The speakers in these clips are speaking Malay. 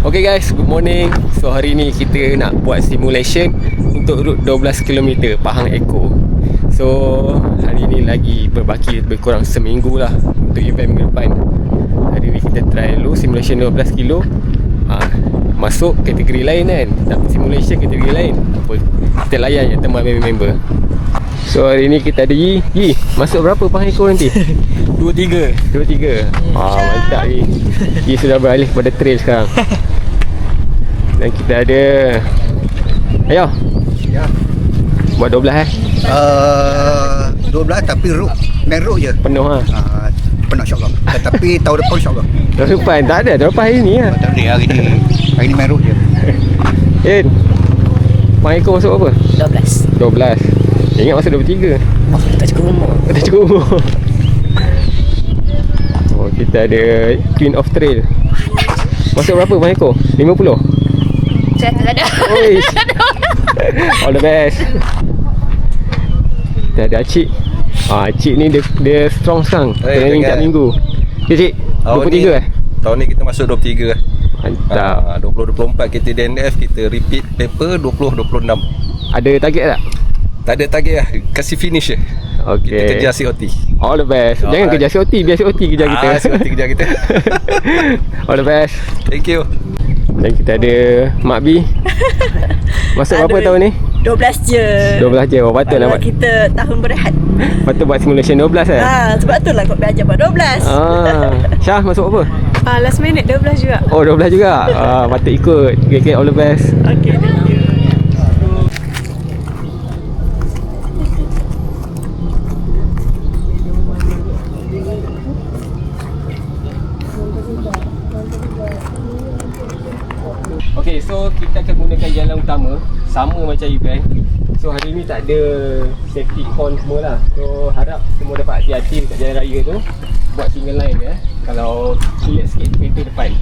Okay guys, good morning. So hari ni kita nak buat simulation untuk route 12km Pahang Eco. So hari ni lagi berbaki lebih kurang seminggu lah untuk event minggu depan. Hari ni kita try dulu simulation 12km, masuk kategori lain kan, dapat simulation kategori lain. Apa, kita layan je teman member. So hari ni kita ada Yi, masuk berapa Pahang Eco nanti? 23. Mantap Yi. Yi sudah beralih pada trail sekarang. Dan kita ada Ayo ya. Buat 12 12 tapi main road je. penuh lah. Penuh insyaAllah. Tapi tahun depan insyaAllah. Tahun depan tak ada, tahun depan hari ni lah. Tak boleh hari ni main road je. Pahang Eco masuk apa? 12. Ingat masuk 23. Tak cukup umur. Tak cukup umur. Oh, kita ada Queen of Trail. Masuk berapa Pahang Eco? 50? Saya tak ada. Oi. All the best. Kita ada Acik. Acik ni dia strong sekarang. Training tiap minggu. Okay Cik, 23 Tahun ni kita masuk 23 lah. Mantap. 20-24 kita DNF, kita repeat paper 20-26. Ada target tak? Tak ada target lah, kasih finish je. Okay. Kita kejar COT. All the best. Jangan kejar COT, biar COT kejar kita. COT kejar kita. All the best. Thank you. Dan kita ada Mak B. Masuk berapa tahun ni? 12 je. 12 je. Oh, patut nak buat. Kita tahun berehat. Patut buat simulation 12 eh? Sebab tu lah kau belajar buat 12. Syah masuk apa? Last minute 12 juga. Oh, 12 juga. Patut ikut. Okay, all the best. Okay, thank you. Okay, so kita akan gunakan jalan utama sama macam event. So hari ni tak ada safety horn semua lah. So harap semua dapat hati-hati dekat jalan raya tu. Buat single line ya, kalau clear sikit pintu depan.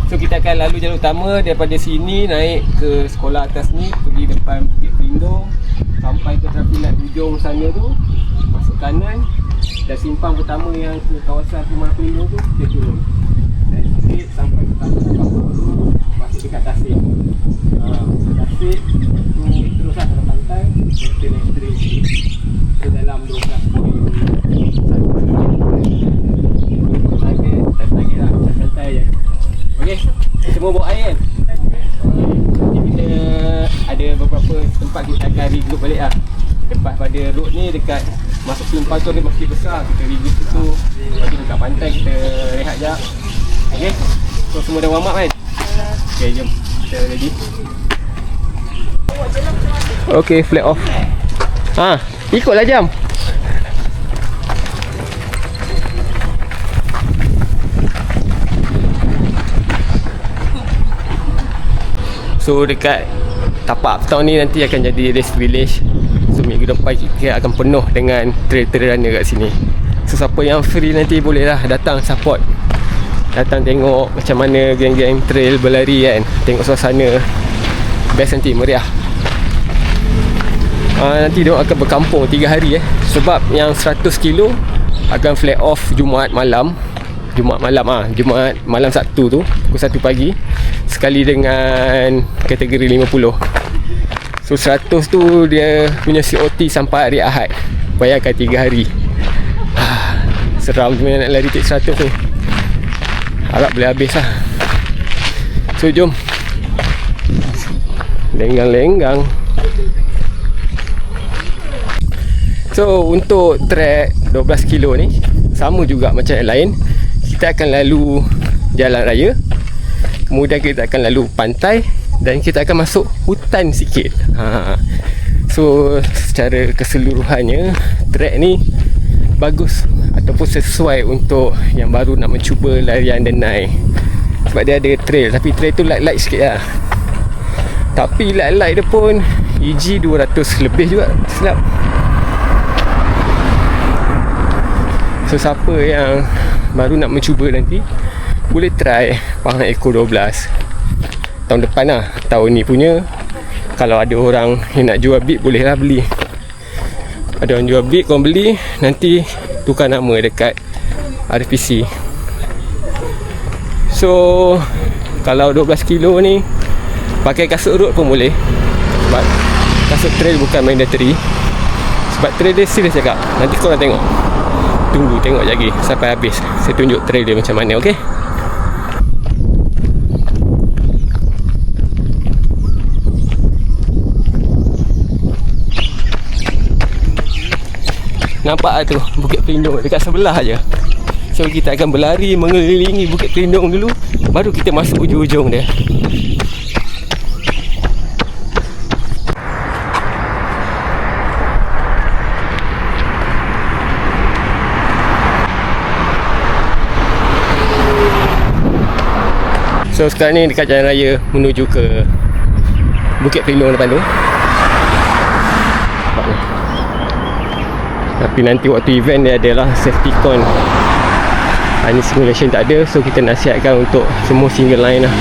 So kita akan lalu jalan utama daripada sini naik ke sekolah atas ni, pergi depan Bukit Pelindung, sampai ke traffic light hujung sana tu, masuk kanan dan simpang pertama yang ke kawasan Rumah Pelindung tu, dia turun. Dan sikit sampai ke kawasan masih dekat Tasik. Tasik tu terus lah ke pantai, kita naik straight ke dalam 12 poin. Target lah, santai je. Okey, semua bawa air kan? Nanti kita ada beberapa tempat kita akan regroup balik lah. Lepas pada road ni dekat masuk simpang tu ada masjid besar, kita regroup situ. Lepas tu dekat pantai kita rehat sekejap. Okey, so semua dah warm up kan? Okay, jom kita ready. Okay, flag off. Ikutlah jam. So dekat tapak tahun ni nanti akan jadi race village. So minggu depan kita akan penuh dengan trail-trail runner kat sini. So siapa yang free nanti bolehlah datang support. Datang tengok macam mana geng-geng trail berlari kan. Tengok suasana. Best nanti, meriah. Nanti dia akan berkampung 3 hari sebab yang 100 kilo akan flag off Jumaat malam. Jumaat malam Sabtu tu pukul 1 pagi. Sekali dengan kategori 50. So 100 tu dia punya COT sampai hari Ahad. Bayangkan 3 hari. Seram sebenarnya nak lari tik 100 ni. Harap boleh habis lah. So jom. Lenggang-lenggang. So untuk trek 12 kilo ni sama juga macam yang lain. Kita akan lalu jalan raya, kemudian kita akan lalu pantai, dan kita akan masuk hutan sikit. So secara keseluruhannya trek ni bagus ataupun sesuai untuk yang baru nak mencuba larian denai. Sebab dia ada trail, tapi trail tu light-light sikit lah. Tapi light-light dia pun EG 200 lebih juga, silap. So siapa yang baru nak mencuba nanti boleh try Pahang Eco 12 tahun depan lah. Tahun ni punya, kalau ada orang yang nak jual bib boleh lah beli. Ada orang jual bib, korang beli, nanti tukar nama dekat RPC. So Kalau 12 kilo ni pakai kasut road pun boleh. Sebab kasut trail bukan mandatory. Sebab trail dia serius cakap. Nanti korang tengok. Tunggu tengok lagi sampai habis. Saya tunjuk trail dia macam mana, okey? Nampak tu Bukit Pelindung dekat sebelah je. So kita akan berlari mengelilingi Bukit Pelindung dulu, baru kita masuk ujung-ujung dia. So sekarang ni dekat jalan raya menuju ke Bukit Pelindung depan tu. Tapi nanti waktu event dia adalah safety con. Ini simulation tak ada. So kita nasihatkan untuk semua single line lah.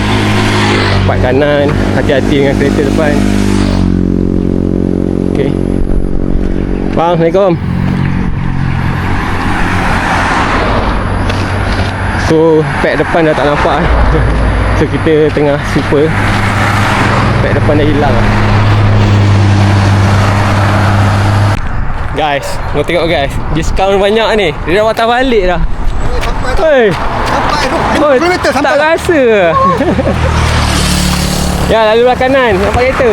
Rapat kanan, hati-hati dengan kereta depan. Okay. Bang, Assalamualaikum. So pad depan dah tak nampak. So kita tengah super. Pad depan dah hilang. Guys, mau tengok guys, diskaun banyak ni. Dia dah patah balik dah. Hei, Sampai 5 kilometer sampai. tak rasa. Ya, lalu belah kanan, nampak kereta.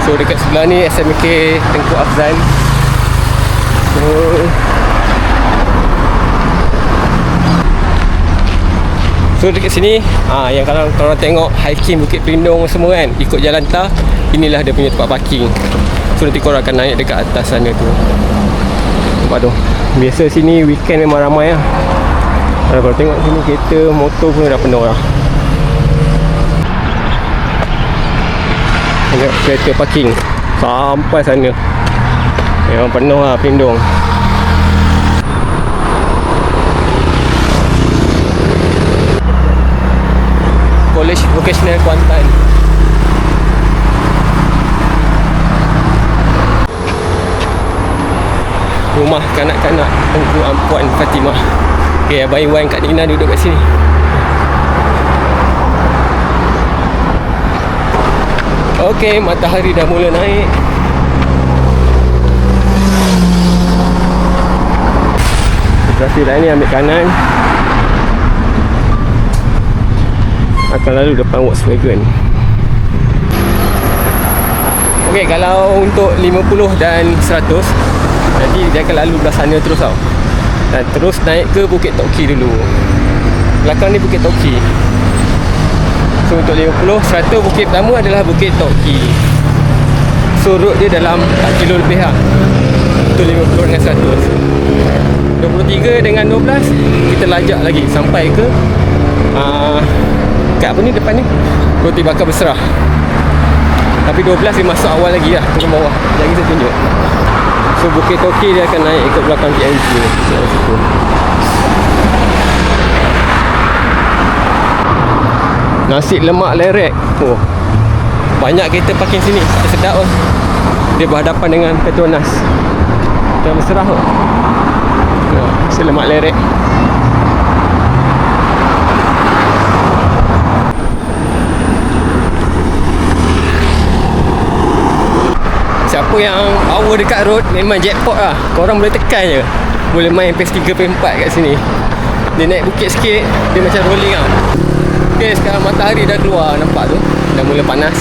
So dekat sebelah ni SMK Tengku Afzan. So dekat sini yang kalau korang tengok hiking Bukit Pelindung semua kan, ikut jalan tar, inilah dia punya tempat parking. So nanti korang akan naik dekat atas sana tu. Nampak tu. Biasa sini weekend memang ramai lah. Kalau korang tengok sini kereta, motor pun dah penuh lah. Tengok kereta parking sampai sana. Memang penuh lah Pelindung. College Vocational Kuantan. Rumah kanak-kanak Tengku Puan Fatimah. Okay, Abang Iwan Kak Nina duduk kat sini. Okay, matahari dah mula naik. Trafik lain ni ambil kanan, akan lalu depan Volkswagen. Ok, kalau untuk 50 dan 100 nanti dia akan lalu belah sana terus tau. Dan terus naik ke Bukit Toki dulu. Belakang ni Bukit Toki. So untuk 50, 100 bukit pertama adalah Bukit Toki. So road dia dalam 4 kilo lebih lah. Untuk 50 dengan 100. 23 dengan 12 kita lajak lagi sampai ke kat apa ni depan ni, Roti Bakar Berserah. Tapi 12 dia masuk awal lagi lah, turun bawah. Lagi saya tunjuk. So Bukit Toki dia akan naik ikut belakang PNG situ. Nasi lemak lerek. Oh, banyak kereta parking sini. Sedap lah. Dia berhadapan dengan Petronas. Dah Berserah tu. Nasi lemak lerek. Siapa yang power dekat road memang jackpot lah. Korang boleh tekan je, boleh main PS3, PS4 kat sini. Dia naik bukit sikit, dia macam rolling lah. Ok, sekarang matahari dah keluar, nampak tu, dah mula panas.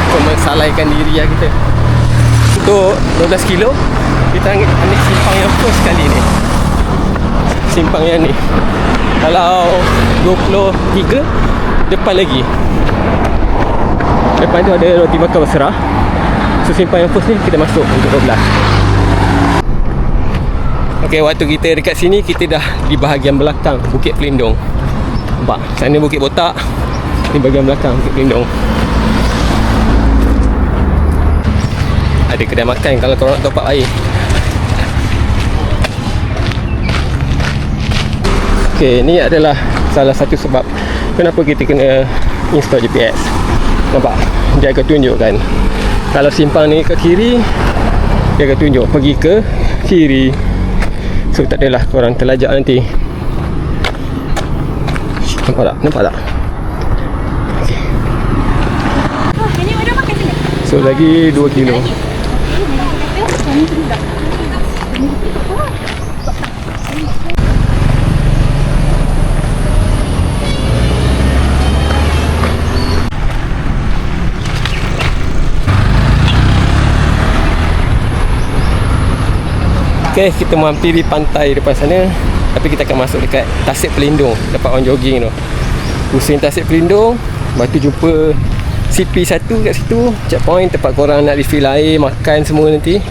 Untuk mensalaikan diri lah kita. Untuk 12 kilo kita ambil simpang yang first kali ni. Simpang yang ni. Kalau 23 depan lagi, depan tu ada Roti Bakar Berserah. So simpang yang first ni kita masuk untuk 12. Ok, waktu kita dekat sini, kita dah di bahagian belakang Bukit Pelindung. Nampak? Sana Bukit Botak, ni bahagian belakang Bukit Pelindung. Ada kedai makan kalau korang nak top up air. Ok, ni adalah salah satu sebab kenapa kita kena install GPS. Nampak? Dia akan tunjukkan. Kalau simpang ni ke kiri, dia akan tunjuk pergi ke kiri. So tak adalah korang terlajak nanti. Nampak tak? Nampak tak? Okay. So lagi 2 kilo. Okay, kita mampiri pantai depan sana. Tapi kita akan masuk dekat Tasik Pelindung. Dapat orang jogging tu. Pusing Tasik Pelindung. Lepas tu jumpa CP1 kat situ. Checkpoint tempat korang nak refill air, makan semua nanti.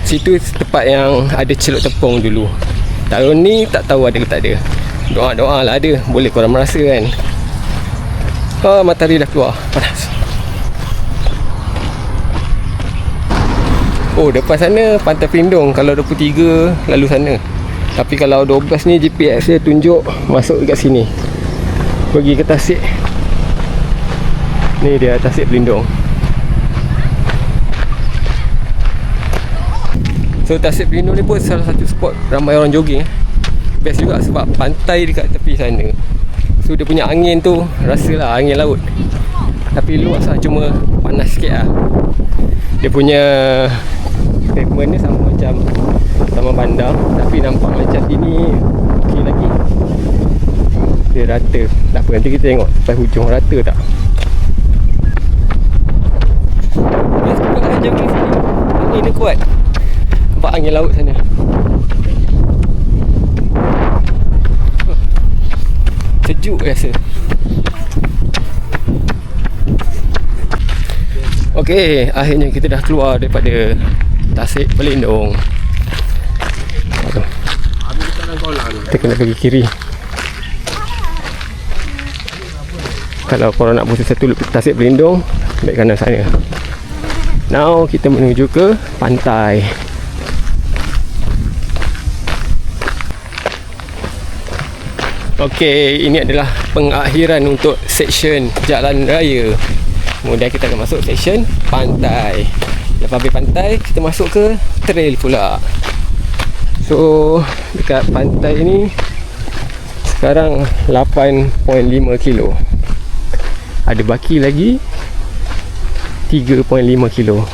Situ tempat yang ada celup tepung dulu. Tahun ni tak tahu ada ke tak ada. Doa-doa lah ada. Boleh korang merasa kan. Matahari dah keluar. Panas. Oh, depan sana Pantai Pelindung. Kalau 23 lalu sana. Tapi kalau 12 ni GPS dia tunjuk masuk dekat sini. Pergi ke Tasik. Ni dia Tasik Pelindung. So Tasik Pelindung ni pun salah satu spot ramai orang jogging. Best juga sebab pantai dekat tepi sana. So dia punya angin tu rasalah angin laut. Tapi luas lah, cuma panas sikit lah. Dia punya pavement ni sama macam Taman Bandar, tapi nampak macam sini okey lagi. Dia rata. Tak apa, nanti kita tengok sampai hujung rata tak. Best juga lah jogging sini. Angin dia kuat. Nampak angin laut sana. Sejuk rasa. Okey, akhirnya kita dah keluar daripada Tasik Pelindung. Kita kena pergi kiri. Kalau korang nak pusing satu Tasik Pelindung, ambil kanan sana. Now kita menuju ke pantai. Okey, ini adalah pengakhiran untuk seksyen jalan raya. Kemudian kita akan masuk seksyen pantai. Lepas habis pantai, kita masuk ke trail pula. So dekat pantai ni sekarang 8.5 kilo. Ada baki lagi 3.5 kilo.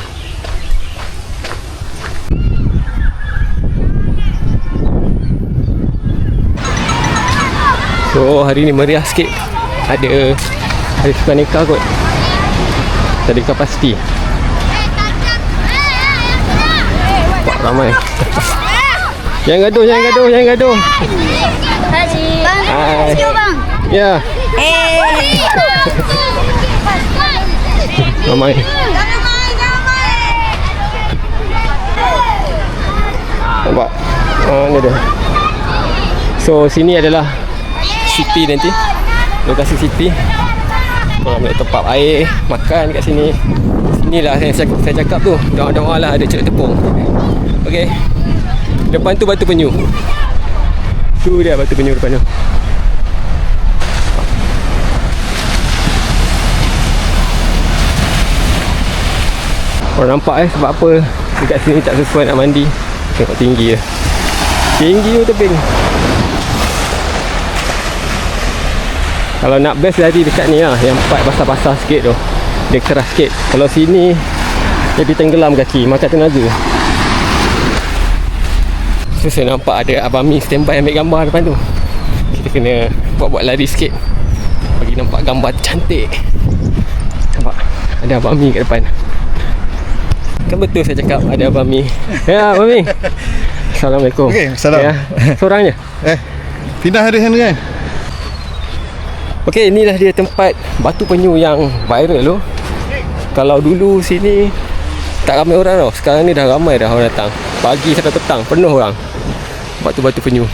So hari ni meriah sikit. Ada hari sukan nikah kot. Tak ada kapasiti. Nampak ramai. Jangan gaduh, jangan gaduh, jangan gaduh. Haji. Hai. Bang. Ya. Ramai. Nampak? Ni dia. So sini adalah city nanti. Lokasi city. Korang boleh top up air, makan kat sini. Sinilah saya cakap tu. Doa-doa lah ada celup tepung. Okey. Depan tu Batu Penyu. Tu dia Batu Penyu depan tu. Korang nampak sebab apa dekat sini tak sesuai nak mandi. Tengok tinggi je. Tinggi tu tebing. Kalau nak best lari dekat ni lah, yang part basah-basah sikit tu. Dia keras sikit. Kalau sini jadi tenggelam kaki, makan tenaga. So saya nampak ada Abang Mi standby ambil gambar depan tu. Kita kena buat-buat lari sikit bagi nampak gambar cantik. Nampak? Ada Abang Mi kat depan. Kan betul saya cakap ada Abang Mi. Ya Abang Mi. Assalamualaikum. Okey, salam. Ya, seorang je. Pindah hari sana kan? Okey, inilah dia tempat Batu Penyu yang viral tu. Kalau dulu sini tak ramai orang tau. Sekarang ni dah ramai dah orang datang. Pagi sampai petang penuh orang. Batu-batu penyu.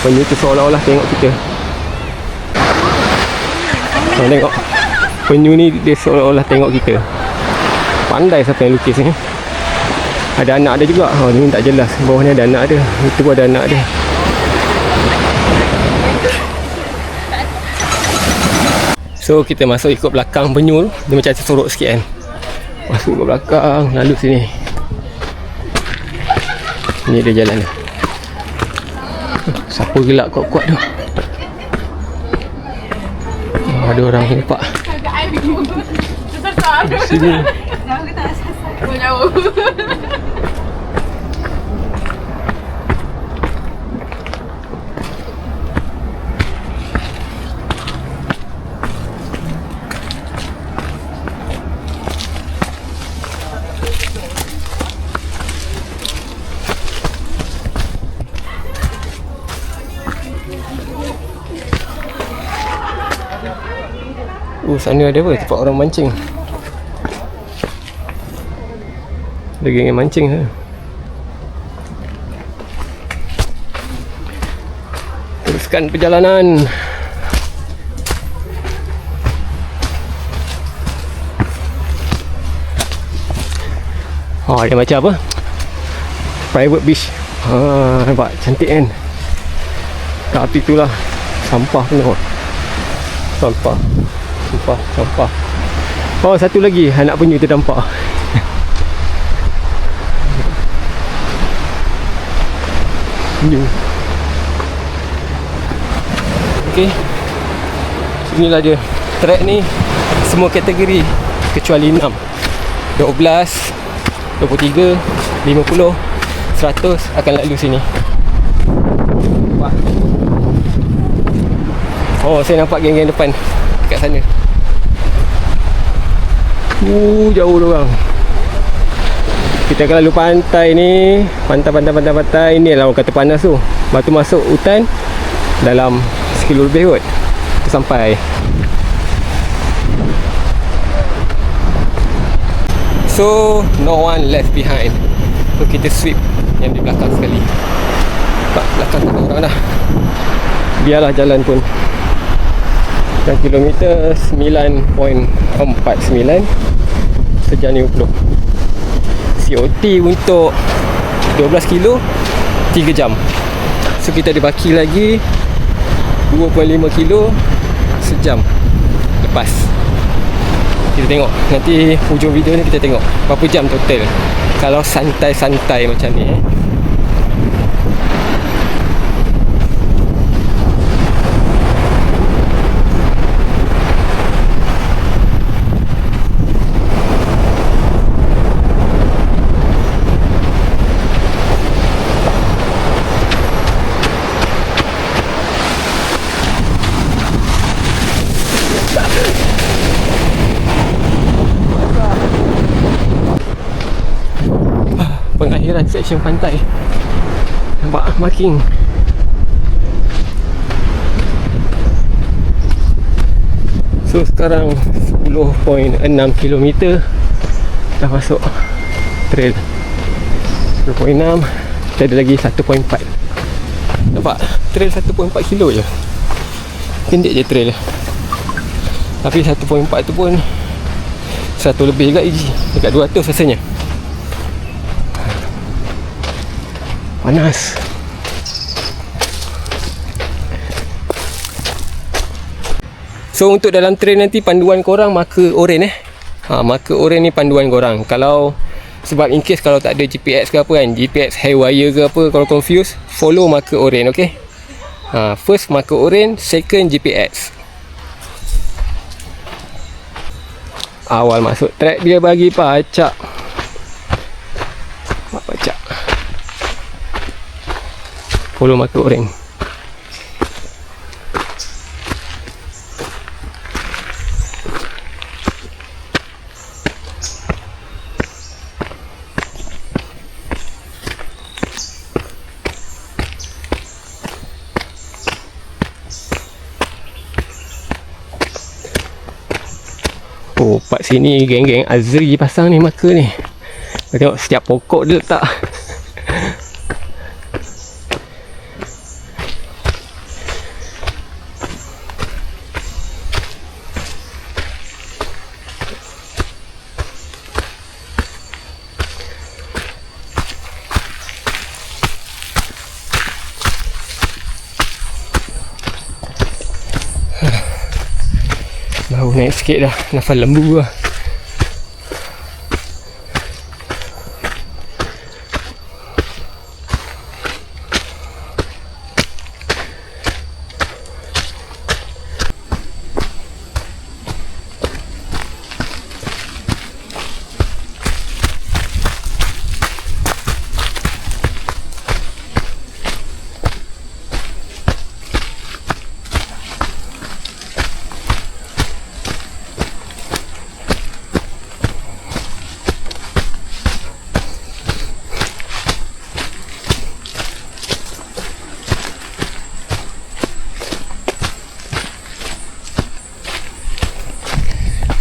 Penyu tu seolah-olah tengok kita. Korang tengok. Penyu ni dia seolah-olah tengok kita. Pandai siapa yang lukis ni. Ada anak dia juga. Oh ni tak jelas. Bawah ni ada anak dia. Itu pun ada anak dia. So kita masuk ikut belakang penyu tu. Dia macam tersorok sikit kan. Masuk ikut belakang, lalu sini. Ni dia jalan dia. Siapa gelak kuat-kuat tu? Ada orang nampak. Sini. Sana ada apa? Tempat orang mancing. Ada geng yang mancing sana. Teruskan perjalanan. Dia macam apa? Private beach. Nampak cantik kan? Kat api tu lah. Sampah penuh. Sampah. Satu lagi anak penyu terdampak. Okey. Inilah dia. Trek ni semua kategori kecuali 6. 12, 23, 50, 100 akan lalu sini. Saya nampak geng-geng depan dekat sana. Jauh dorang. Kita akan lalu pantai ni. Pantai ni lah orang kata panas tu. Lepas tu masuk hutan. Dalam 1 kilo lebih kot kita sampai. So no one left behind. So kita sweep yang di belakang sekali. Belakang tak ada orang dah. Biarlah jalan pun. Dan kilometer 9.49 sejam 50. COT untuk 12 kilo 3 jam. So kita ada baki lagi 2.5 kilo sejam lepas. Kita tengok nanti hujung video ni, kita tengok berapa jam total kalau santai-santai macam ni. Pengakhiran section pantai. Nampak marking. So sekarang 10.6 km dah masuk trail. 10.6. Kita ada lagi 1.4. Nampak trail 1.4 kilo je. Pendek je trail. Tapi 1.4 tu pun 100 lebih juga EG. Dekat 200 rasanya. Panas. So untuk dalam train nanti panduan korang marker oren marker oren ni panduan korang. Kalau sebab in case kalau tak ada GPS ke apa kan, GPS haywire ke apa, kalau confuse, follow marker oren, okey. First marker oren, second GPS. Awal masuk track dia bagi pacak. Pacak. Follow marker oren. Part sini geng-geng Azri pasang ni marker ni. Tengok setiap pokok dia letak. Baru naik sikit dah. Nafas lembu lah.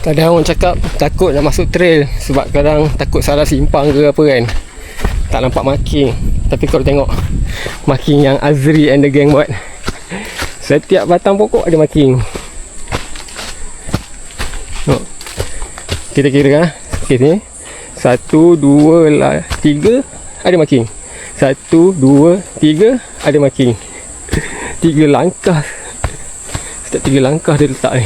Kadang orang cakap takut nak masuk trail sebab kadang takut salah simpang ke apa kan. Tak nampak marking. Tapi kalau tengok marking yang Azri and the gang buat, setiap batang pokok ada marking. Tengok. Kita kira lah. Okay, sini 1, 2, 3 ada marking. 1, 2, 3 ada marking. 3 langkah. Setiap 3 langkah dia letak ni.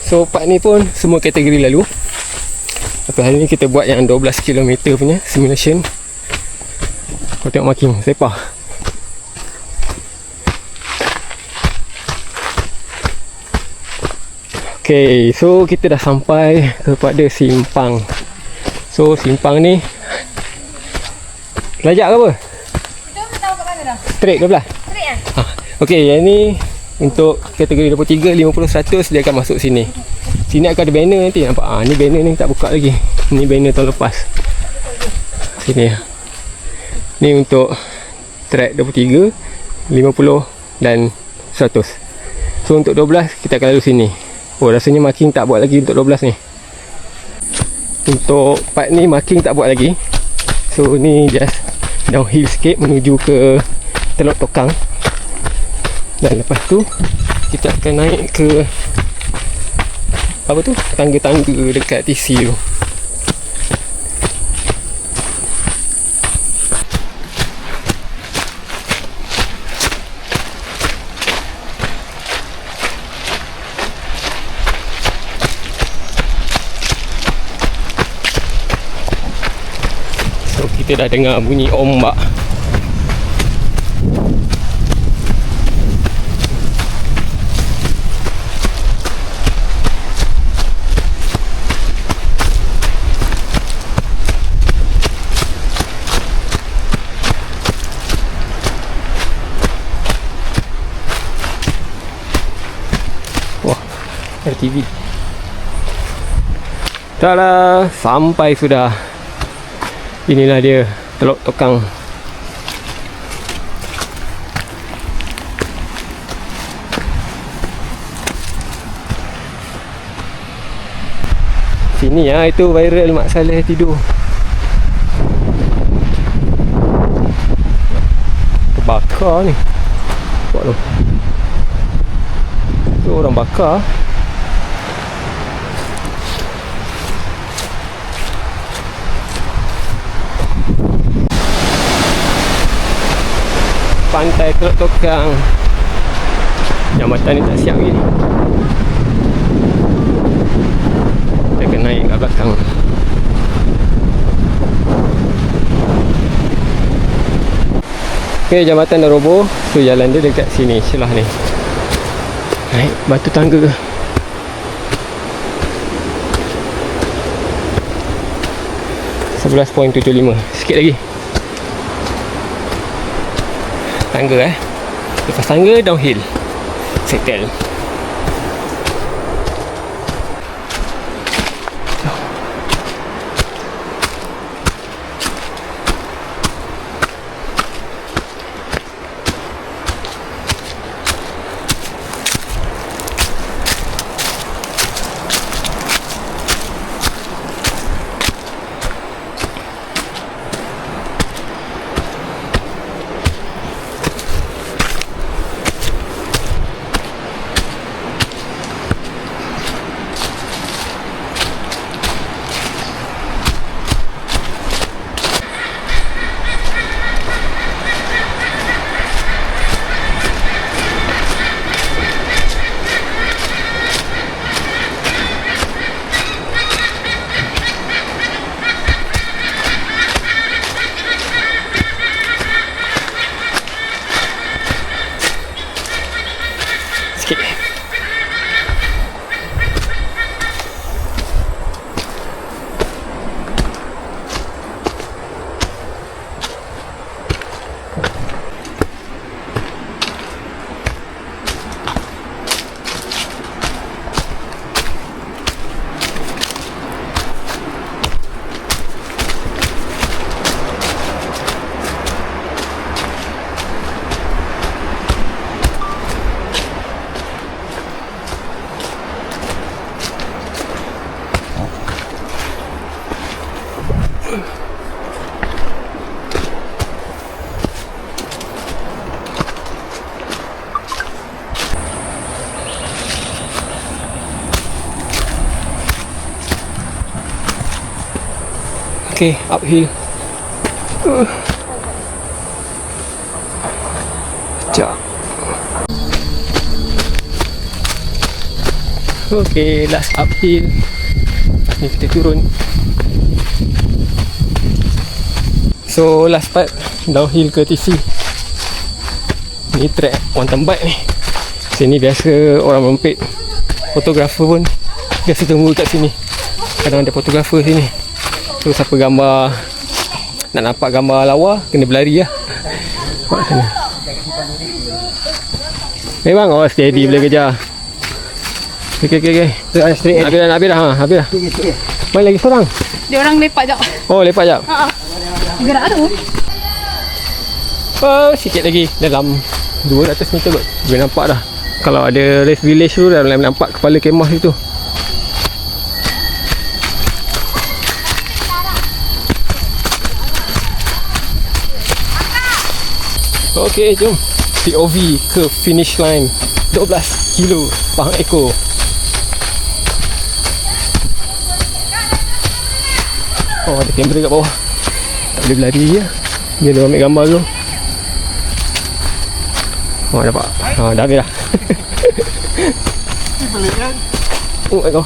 So part ni pun semua kategori lalu. Tapi hari ni kita buat yang 12 km punya simulation. Kau tengok marking sepah. Okay, so kita dah sampai kepada simpang. So simpang ni Lajak ke apa? Kita tahu kat mana dah? Straight 12? Straight kan? Okay, yang ni untuk kategori 23, 50, 100 dia akan masuk sini. Sini akan ada banner nanti, nampak? Ni banner ni tak buka lagi. Ni banner tahun lepas. Sini. Ni untuk track 23, 50 dan 100. So untuk 12 kita akan lalu sini. Oh, rasanya marking tak buat lagi untuk 12 ni. Untuk part ni marking tak buat lagi. So ni just downhill sikit menuju ke Teluk Tokang. Dan lepas tu kita akan naik ke apa tu, tangga-tangga dekat TC tu. So kita dah dengar bunyi ombak. RTV. Tada, sampai sudah. Inilah dia, Teluk Tokang. Sini ya, itu viral Mak Saleh tidur. Terbakar ni. Nampak tu. Tu orang bakar. Pantai Teluk Tokang. Jambatan ni tak siap lagi. Kita kena naik kat belakang. Okay, jambatan dah roboh. So jalan dia dekat sini, celah ni. Naik batu tangga. .75 sikit lagi. Tangga lepas tangga downhill. Settle. sikit. Okay, uphill. Sekejap. Okay, last uphill. Ni kita turun. So, last part downhill ke TC. Ni track mountain bike ni. Sini biasa orang merempit. Fotografer pun biasa tunggu kat sini. Kadang ada fotografer sini. So siapa gambar, nak nampak gambar lawa, kena berlari lah. Kat sana. Memang oh steady boleh kejar. Okay. Habis dah. Main lagi seorang. Dia orang lepak jap. Oh, lepak jap. Gerak tu. Oh, sikit lagi. Dalam 200 meter kot. Boleh nampak dah. Kalau ada race village tu dah boleh nampak kepala kemah situ. Okey, jom POV ke finish line. 12 kilo Pahang Eco. Oh, ada kamera kat bawah. Tak boleh berlari je. Dia dah ambil gambar tu. Oh, dapat. Dah habis dah. Boleh kan? Oh, kau.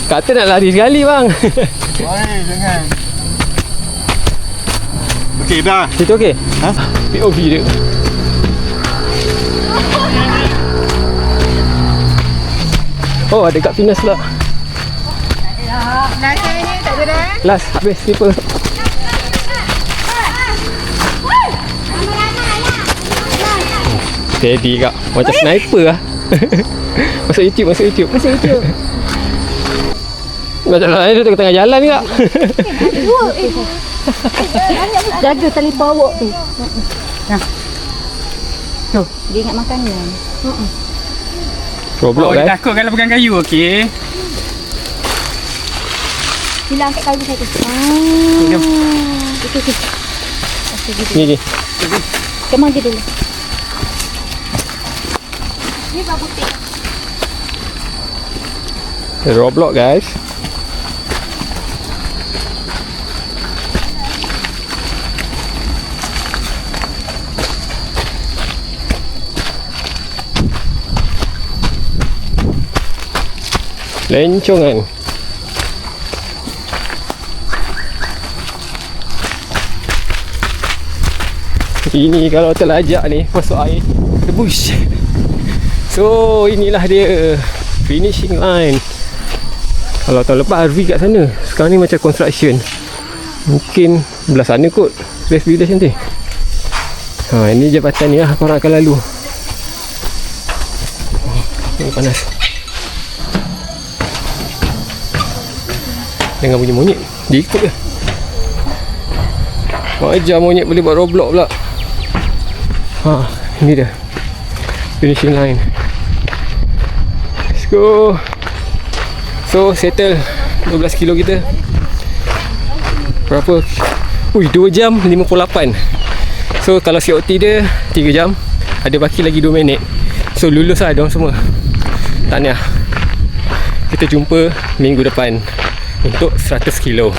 Kata nak lari sekali bang. Woi, jangan. Okey dah. Itu okey? Ha? POV dia. Oh, ada kat Pinas pula. Nasi ni tak ada dah. Last, habis slipper. Steady kak. Macam sniper lah. Masuk YouTube. Macam lain tu tengah jalan ni kak. Jaga tali bawak tu. Nah. Tu, dia ingat makanan. Roblox guys. Takut kalau pegang kayu, okey. Sila angkat kayu satu. Okey. Ni. Kemang je dulu. Roblox guys. Lencongan. Ini kalau terlajak ni masuk air tebus. So inilah dia finishing line. Kalau tahun lepas RV kat sana, sekarang ni macam construction. Mungkin belah sana kot race village nanti. Ini jabatan ni lah korang akan lalu. Ini panas. Dengar bunyi monyet, dia ikut je. Ajar monyet boleh buat Roblox pula. Ini dia finishing line. Let's go. So settle 12 kilo kita. Berapa? 2 jam 58. So kalau COT dia 3 jam, ada baki lagi 2 minit. So lulus lah diorang semua. Tahniah. Kita jumpa minggu depan untuk 100 kilo.